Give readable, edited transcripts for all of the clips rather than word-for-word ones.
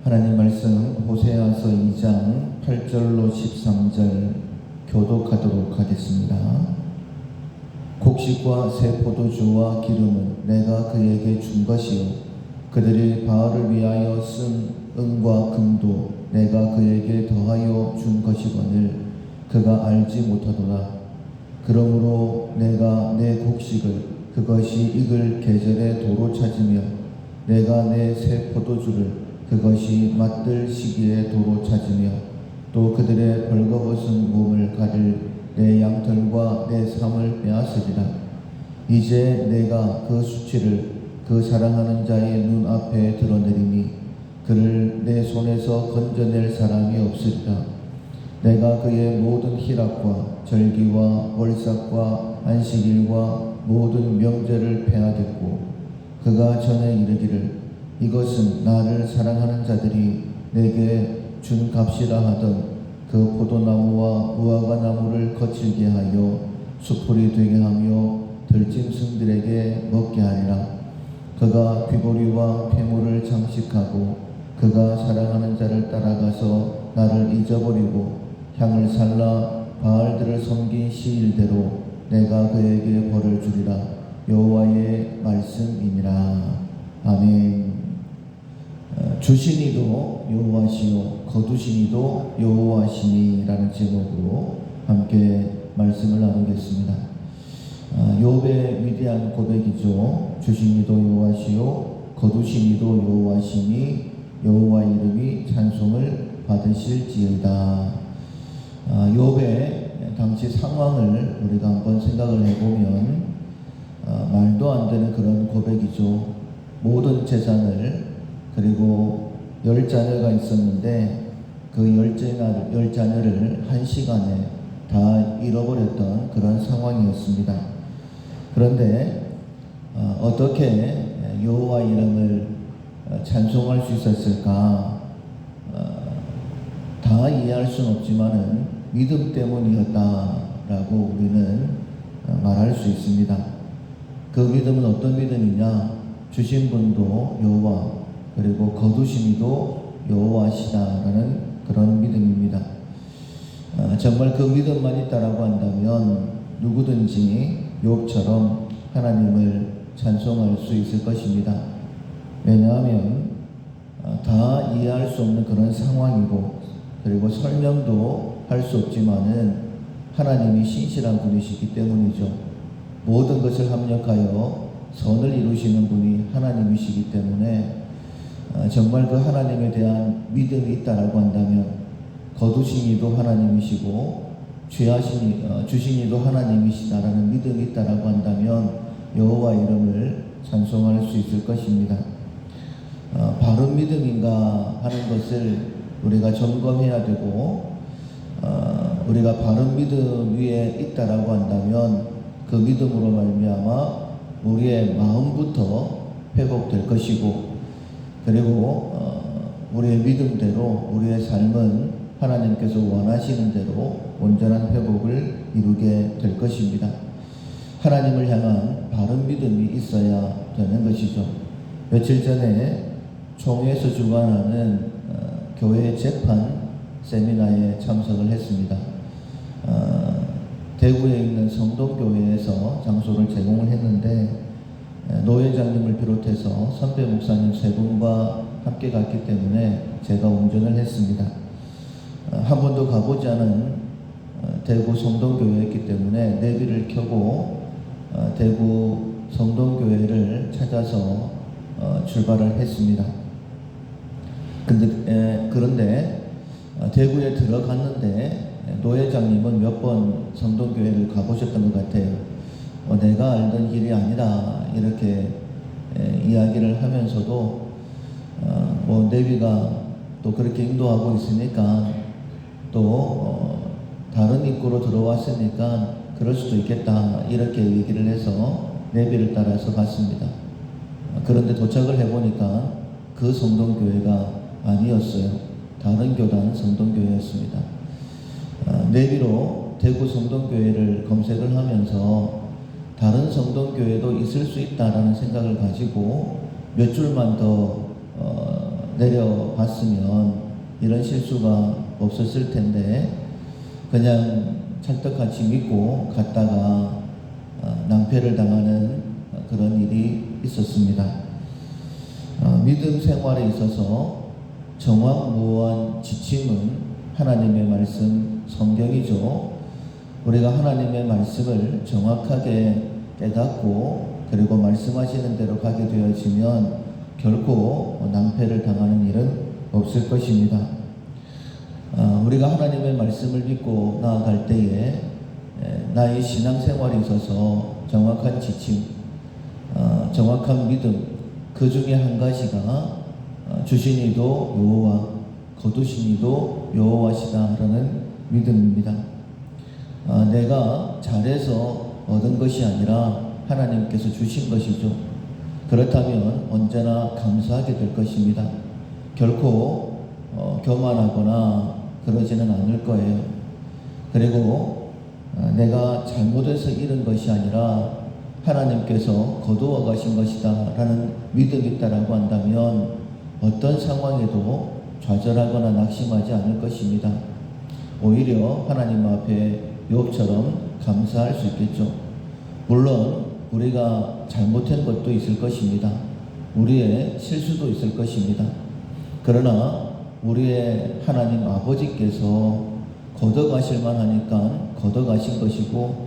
하나님 말씀 호세아서 2장 8절로 13절 교독하도록 하겠습니다. 곡식과 새 포도주와 기름은 내가 그에게 준 것이요 그들이 바알을 위하여 쓴 은과 금도 내가 그에게 더하여 준 것이거늘 그가 알지 못하도다. 그러므로 내가 내 곡식을 그것이 익을 계절에 도로 찾으며 내가 내 새 포도주를 그것이 맛들 시기에 도로 찾으며 또 그들의 벌거벗은 몸을 가릴 내 양털과 내 삶을 빼앗으리라. 이제 내가 그 수치를 그 사랑하는 자의 눈앞에 드러내리니 그를 내 손에서 건져낼 사람이 없으리라. 내가 그의 모든 희락과 절기와 월삭과 안식일과 모든 명제를 폐하겠고 그가 전에 이르기를 이것은 나를 사랑하는 자들이 내게 준 값이라 하던 그 포도나무와 무화과나무를 거칠게 하여 수풀이 되게 하며 들짐승들에게 먹게 하리라. 그가 귀고리와 폐물을 장식하고 그가 사랑하는 자를 따라가서 나를 잊어버리고 향을 살라 바알들을 섬긴 시일대로 내가 그에게 벌을 주리라. 여호와의 말씀이니라. 아멘. 주시니도 여호와시요 거두시니도 여호와시니라는 제목으로 함께 말씀을 나누겠습니다. 욥의 위대한 고백이죠. 주시니도 여호와시요 거두시니도 여호와시니 여호와 이름이 찬송을 받으실지어다. 욥의 당시 상황을 우리가 한번 생각을 해보면 말도 안 되는 그런 고백이죠. 모든 재산을 그리고 10자녀가 있었는데 그 10자녀를 한 시간에 다 잃어버렸던 그런 상황이었습니다. 그런데 어떻게 여호와 이름을 찬송할 수 있었을까? 다 이해할 수는 없지만은 믿음 때문이었다라고 우리는 말할 수 있습니다. 그 믿음은 어떤 믿음이냐? 주신 분도 여호와 그리고 거두시니도 여호와시다라는 그런 믿음입니다. 정말 그 믿음만 있다라고 한다면 누구든지 욥처럼 하나님을 찬송할 수 있을 것입니다. 왜냐하면 다 이해할 수 없는 그런 상황이고 그리고 설명도 할 수 없지만은 하나님이 신실한 분이시기 때문이죠. 모든 것을 합력하여 선을 이루시는 분이 하나님이시기 때문에 정말 그 하나님에 대한 믿음이 있다라고 한다면 거두시니도 하나님이시고 주시니도 하나님이시다라는 믿음이 있다라고 한다면 여호와 이름을 찬송할 수 있을 것입니다. 바른 믿음인가 하는 것을 우리가 점검해야 되고 우리가 바른 믿음 위에 있다라고 한다면 그 믿음으로 말미암아 우리의 마음부터 회복될 것이고 그리고 우리의 믿음대로 우리의 삶은 하나님께서 원하시는 대로 온전한 회복을 이루게 될 것입니다. 하나님을 향한 바른 믿음이 있어야 되는 것이죠. 며칠 전에 총회에서 주관하는 교회 재판 세미나에 참석을 했습니다. 대구에 있는 성동교회에서 장소를 제공을 했는데 노 회장님을 비롯해서 선배 목사님 세 분과 함께 갔기 때문에 제가 운전을 했습니다. 한 번도 가보지 않은 대구 성동교회였기 때문에 내비를 켜고 대구 성동교회를 찾아서 출발을 했습니다. 그런데 대구에 들어갔는데 노 회장님은 몇 번 성동교회를 가보셨던 것 같아요. 내가 알던 길이 아니다 이렇게 이야기를 하면서도 내비가 또 그렇게 인도하고 있으니까 또 다른 입구로 들어왔으니까 그럴 수도 있겠다 이렇게 얘기를 해서 내비를 따라서 갔습니다. 그런데 도착을 해보니까 그 성동교회가 아니었어요. 다른 교단 성동교회였습니다. 내비로 대구 성동교회를 검색을 하면서 다른 성동교회도 있을 수 있다라는 생각을 가지고 몇 줄만 더 내려봤으면 이런 실수가 없었을 텐데 그냥 찰떡같이 믿고 갔다가 낭패를 당하는 그런 일이 있었습니다. 믿음 생활에 있어서 정확무한 지침은 하나님의 말씀 성경이죠. 우리가 하나님의 말씀을 정확하게 깨닫고 그리고 말씀하시는 대로 가게 되어지면 결코 낭패를 당하는 일은 없을 것입니다. 우리가 하나님의 말씀을 믿고 나아갈 때에 나의 신앙생활에 있어서 정확한 지침, 정확한 믿음, 그 중에 한 가지가 주신 이도 여호와, 거두신 이도 여호와시다라는 믿음입니다. 내가 잘해서 얻은 것이 아니라 하나님께서 주신 것이죠. 그렇다면 언제나 감사하게 될 것입니다. 결코 교만하거나 그러지는 않을 거예요. 그리고 내가 잘못해서 잃은 것이 아니라 하나님께서 거두어 가신 것이다 라는 믿음이 있다라고 한다면 어떤 상황에도 좌절하거나 낙심하지 않을 것입니다. 오히려 하나님 앞에 욥처럼 감사할 수 있겠죠. 물론 우리가 잘못한 것도 있을 것입니다. 우리의 실수도 있을 것입니다. 그러나 우리의 하나님 아버지께서 걷어가실만 하니까 걷어가신 것이고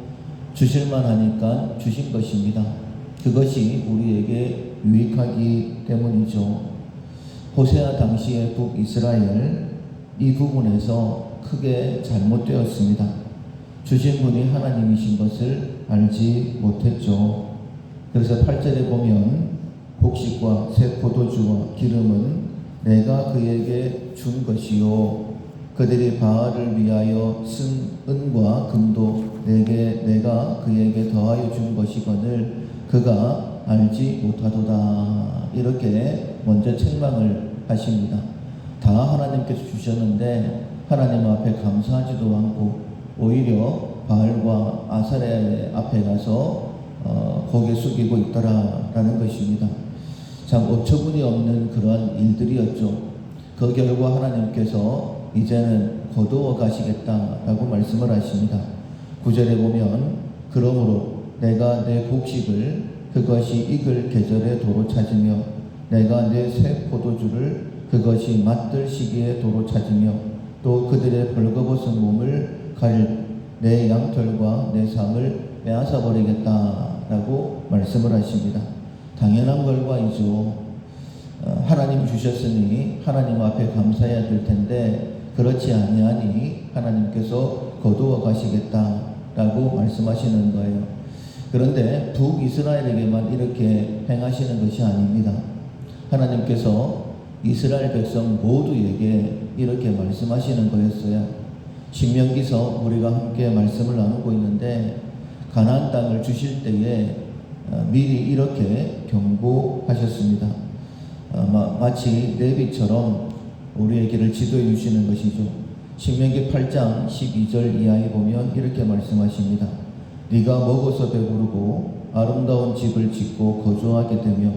주실만 하니까 주신 것입니다. 그것이 우리에게 유익하기 때문이죠. 호세아 당시의 북이스라엘 이 부분에서 크게 잘못되었습니다. 주신 분이 하나님이신 것을 알지 못했죠. 그래서 8절에 보면 곡식과 새 포도주와 기름은 내가 그에게 준 것이요 그들이 바알을 위하여 쓴 은과 금도 내가 그에게 더하여 준 것이거늘 그가 알지 못하도다. 이렇게 먼저 책망을 하십니다. 다 하나님께서 주셨는데 하나님 앞에 감사하지도 않고 오히려 바알과 아사레 앞에 가서 고개 숙이고 있더라라는 것입니다. 참 어처구니 없는 그러한 일들이었죠. 그 결과 하나님께서 이제는 거두어 가시겠다라고 말씀을 하십니다. 9절에 보면 그러므로 내가 내 곡식을 그것이 익을 계절에 도로 찾으며 내가 내 새 포도주를 그것이 맛들 시기에 도로 찾으며 또 그들의 벌거벗은 몸을 가릴 내 양털과 내 상을 빼앗아 버리겠다라고 말씀을 하십니다. 당연한 결과이죠. 하나님 주셨으니 하나님 앞에 감사해야 될 텐데 그렇지 아니하니 하나님께서 거두어 가시겠다라고 말씀하시는 거예요. 그런데 북이스라엘에게만 이렇게 행하시는 것이 아닙니다. 하나님께서 이스라엘 백성 모두에게 이렇게 말씀하시는 거였어요. 신명기서 우리가 함께 말씀을 나누고 있는데 가나안 땅을 주실 때에 미리 이렇게 경고하셨습니다. 마치 레위처럼 우리의 길을 지도해 주시는 것이죠. 신명기 8장 12절 이하에 보면 이렇게 말씀하십니다. 네가 먹어서 배부르고 아름다운 집을 짓고 거주하게 되며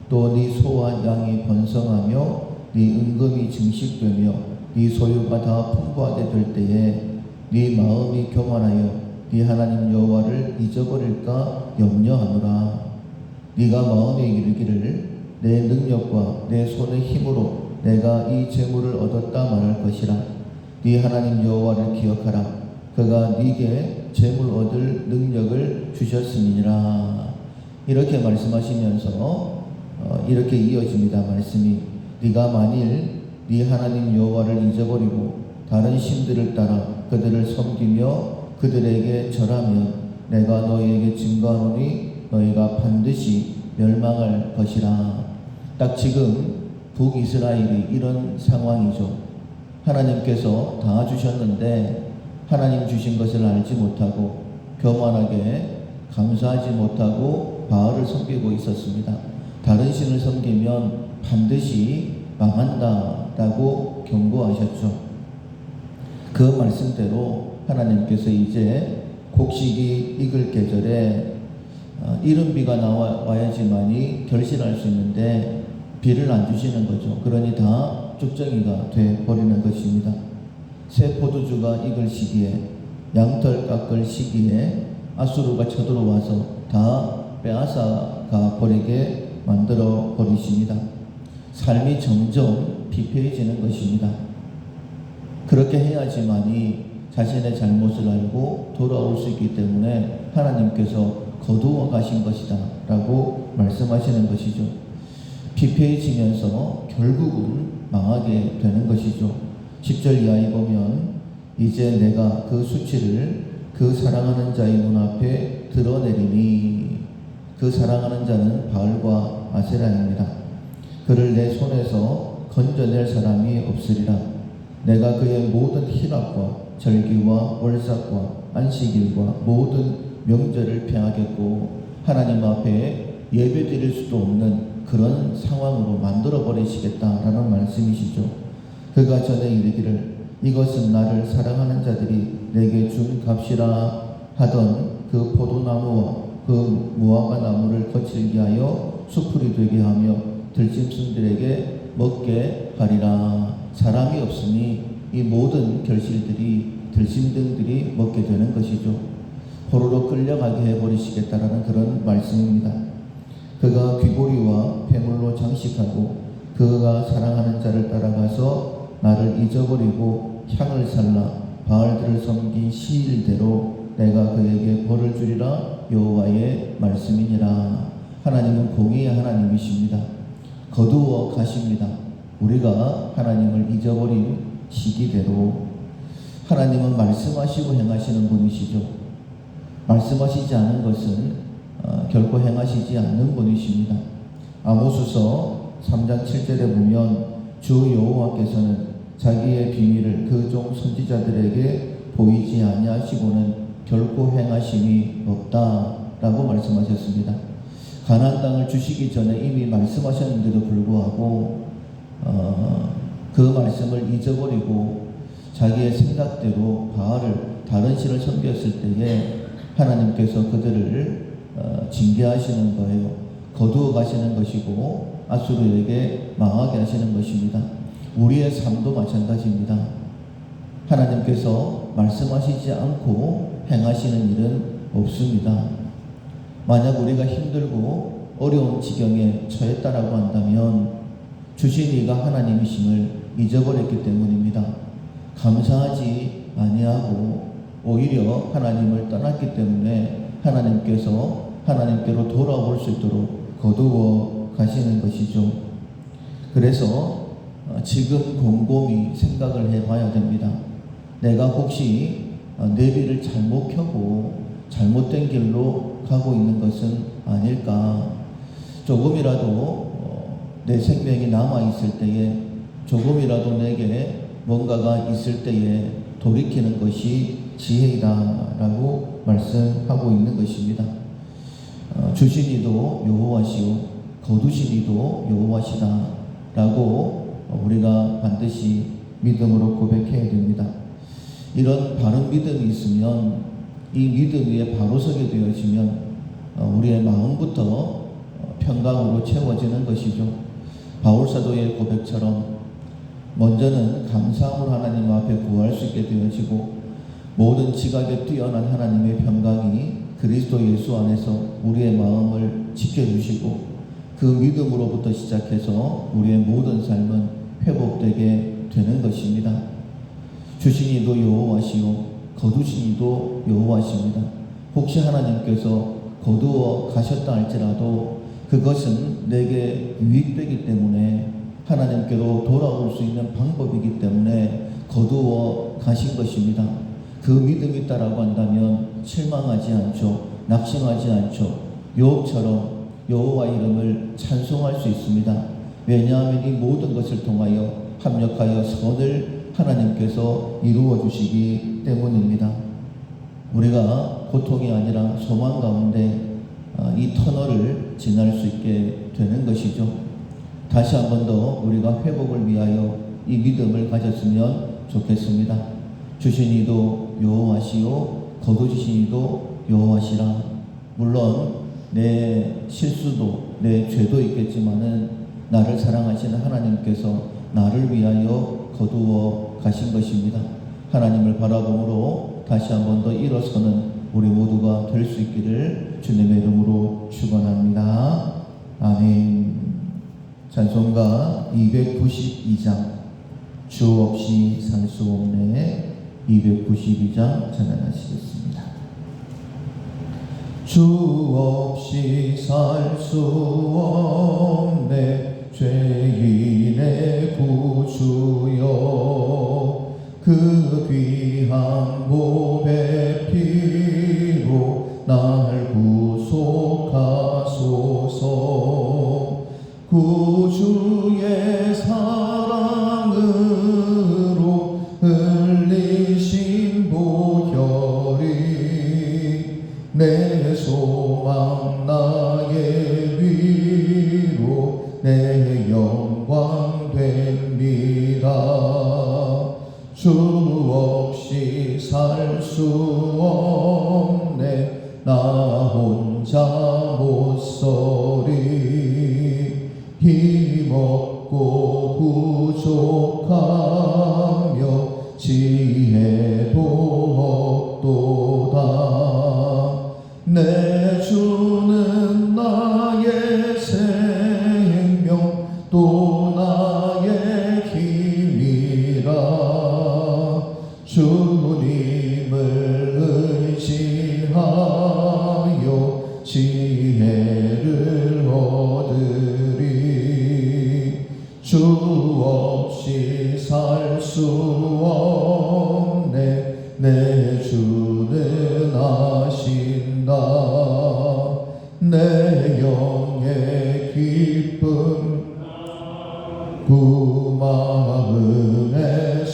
또 네 소와 양이 번성하며 네 은금이 증식되며 네 소유가 다 풍부하게 될 때에 네 마음이 교만하여 네 하나님 여호와를 잊어버릴까 염려하노라. 네가 마음에 이르기를 내 능력과 내 손의 힘으로 내가 이 재물을 얻었다 말할 것이라. 네 하나님 여호와를 기억하라. 그가 네게 재물 얻을 능력을 주셨음이니라. 이렇게 말씀하시면서 이렇게 이어집니다. 말씀이 네가 만일 네 하나님 여호와를 잊어버리고 다른 신들을 따라 그들을 섬기며 그들에게 절하면 내가 너희에게 증거하노니 너희가 반드시 멸망할 것이라. 딱 지금 북이스라엘이 이런 상황이죠. 하나님께서 다 주셨는데 하나님 주신 것을 알지 못하고 교만하게 감사하지 못하고 바알을 섬기고 있었습니다. 다른 신을 섬기면 반드시 망한다라고 경고하셨죠. 그 말씀대로 하나님께서 이제 곡식이 익을 계절에 이른 비가 나와야지만이 결실할 수 있는데 비를 안 주시는 거죠. 그러니 다 쭉정이가 돼 버리는 것입니다. 새 포도주가 익을 시기에, 양털 깎을 시기에 아수르가 쳐들어와서 다 빼앗아가 버리게 만들어 버리십니다. 삶이 점점 피폐해지는 것입니다. 그렇게 해야지만이 자신의 잘못을 알고 돌아올 수 있기 때문에 하나님께서 거두어 가신 것이다 라고 말씀하시는 것이죠. 피폐해지면서 결국은 망하게 되는 것이죠. 10절 이하에 보면 이제 내가 그 수치를 그 사랑하는 자의 눈앞에 드러내리니, 그 사랑하는 자는 바알과 아세라입니다. 그를 내 손에서 건져낼 사람이 없으리라. 내가 그의 모든 희락과 절기와 월삭과 안식일과 모든 명절을 폐하겠고 하나님 앞에 예배드릴 수도 없는 그런 상황으로 만들어 버리시겠다라는 말씀이시죠. 그가 전에 이르기를 이것은 나를 사랑하는 자들이 내게 준 값이라 하던 그 포도나무와 그 무화과 나무를 거칠게 하여 수풀이 되게 하며 들짐승들에게 먹게 하리라. 사람이 없으니 이 모든 결실들이 들짐승들이 먹게 되는 것이죠. 포로로 끌려가게 해버리시겠다라는 그런 말씀입니다. 그가 귀고리와 폐물로 장식하고 그가 사랑하는 자를 따라가서 나를 잊어버리고 향을 살라 바알들을 섬긴 시일대로 내가 그에게 벌을 주리라. 여호와의 말씀이니라. 하나님은 공의의 하나님이십니다. 거두어 가십니다. 우리가 하나님을 잊어버린 시기대로. 하나님은 말씀하시고 행하시는 분이시죠. 말씀하시지 않은 것은 결코 행하시지 않는 분이십니다. 아모스서 3장 7절에 보면 주 여호와께서는 자기의 비밀을 그 종 선지자들에게 보이지 아니하시고는 결코 행하심이 없다라고 말씀하셨습니다. 가나안 땅을 주시기 전에 이미 말씀하셨는데도 불구하고 그 말씀을 잊어버리고 자기의 생각대로 바알을 다른 신을 섬겼을 때에 하나님께서 그들을 징계하시는 거예요. 거두어 가시는 것이고 아수르에게 망하게 하시는 것입니다. 우리의 삶도 마찬가지입니다. 하나님께서 말씀하시지 않고 행하시는 일은 없습니다. 만약 우리가 힘들고 어려운 지경에 처했다라고 한다면 주신 이가 하나님이심을 잊어버렸기 때문입니다. 감사하지 아니하고 오히려 하나님을 떠났기 때문에 하나님께서 하나님께로 돌아올 수 있도록 거두어 가시는 것이죠. 그래서 지금 곰곰이 생각을 해봐야 됩니다. 내가 혹시 내비를 잘못 켜고 잘못된 길로 가고 있는 것은 아닐까. 조금이라도 내 생명이 남아있을 때에, 조금이라도 내게 뭔가가 있을 때에 돌이키는 것이 지혜이다라고 말씀하고 있는 것입니다. 주신 이도 여호와시오 거두신 이도 여호와시다라고 우리가 반드시 믿음으로 고백해야 됩니다. 이런 바른 믿음이 있으면, 이 믿음 위에 바로 서게 되어지면 우리의 마음부터 평강으로 채워지는 것이죠. 바울사도의 고백처럼 먼저는 감사함으로 하나님 앞에 구할 수 있게 되어지고 모든 지각에 뛰어난 하나님의 평강이 그리스도 예수 안에서 우리의 마음을 지켜주시고 그 믿음으로부터 시작해서 우리의 모든 삶은 회복되게 되는 것입니다. 주신 이도 여호와시오 거두신 이도 여호와십니다. 혹시 하나님께서 거두어 가셨다 할지라도 그것은 내게 유익되기 때문에, 하나님께로 돌아올 수 있는 방법이기 때문에 거두어 가신 것입니다. 그 믿음이 있다라고 한다면 실망하지 않죠. 낙심하지 않죠. 욥처럼 여호와 이름을 찬송할 수 있습니다. 왜냐하면 이 모든 것을 통하여 합력하여 선을 하나님께서 이루어 주시기 때문입니다. 우리가 고통이 아니라 소망 가운데 이 터널을 지날 수 있게 되는 것이죠. 다시 한 번 더 우리가 회복을 위하여 이 믿음을 가졌으면 좋겠습니다. 주신 이도 여호와시오 거두신 이도 여호와시라. 물론 내 실수도 내 죄도 있겠지만은 나를 사랑하시는 하나님께서 나를 위하여 거두어 가신 것입니다. 하나님을 바라봄으로 다시 한 번 더 일어서는 우리 모두가 될 수 있기를 주님의 이름으로 축원합니다. 아멘. 찬송가 292장 주 없이 살 수 없네. 292장 찬양하시겠습니다. 주 없이 살 수 없네. 죄인의 구주여, 그 귀한 보배 피로 날 구속하소서. 구주의 사랑으로 흘리신 보혈이 내 소망 나의 위로 내 영광 됩니다. 주 없이 살 수 없네. 나 혼자 못 서리. 힘없고 부족하며 지혜도 없도다. 내 주는 나의 생명 또 나의 힘이라. 주님을 의지하여 지혜를 얻으리. 주 없이 살 수 없네. 내 주는 아신다. 내 영의 기쁨 그 마음의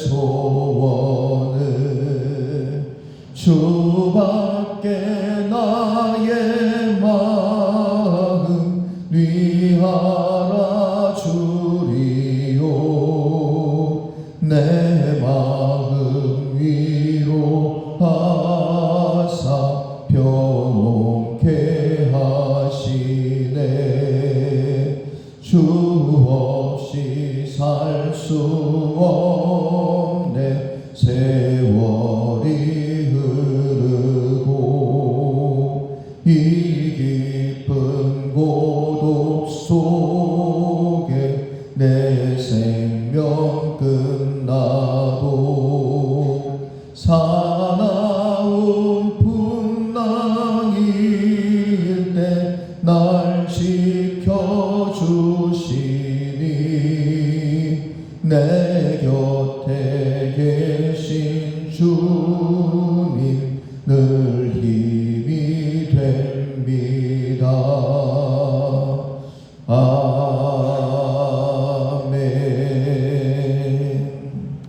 소원을 주밖에 나의 마음 위하라 주리요. 내 마음 위로하사 평온케 하시네. 주 없이 살 수 없네. 세월이 흐르고 이 깊은 고독 속에 내 생명 끝나도 사나운 풍랑일 때 날 지켜주시니. 내 곁에 계신 주님 늘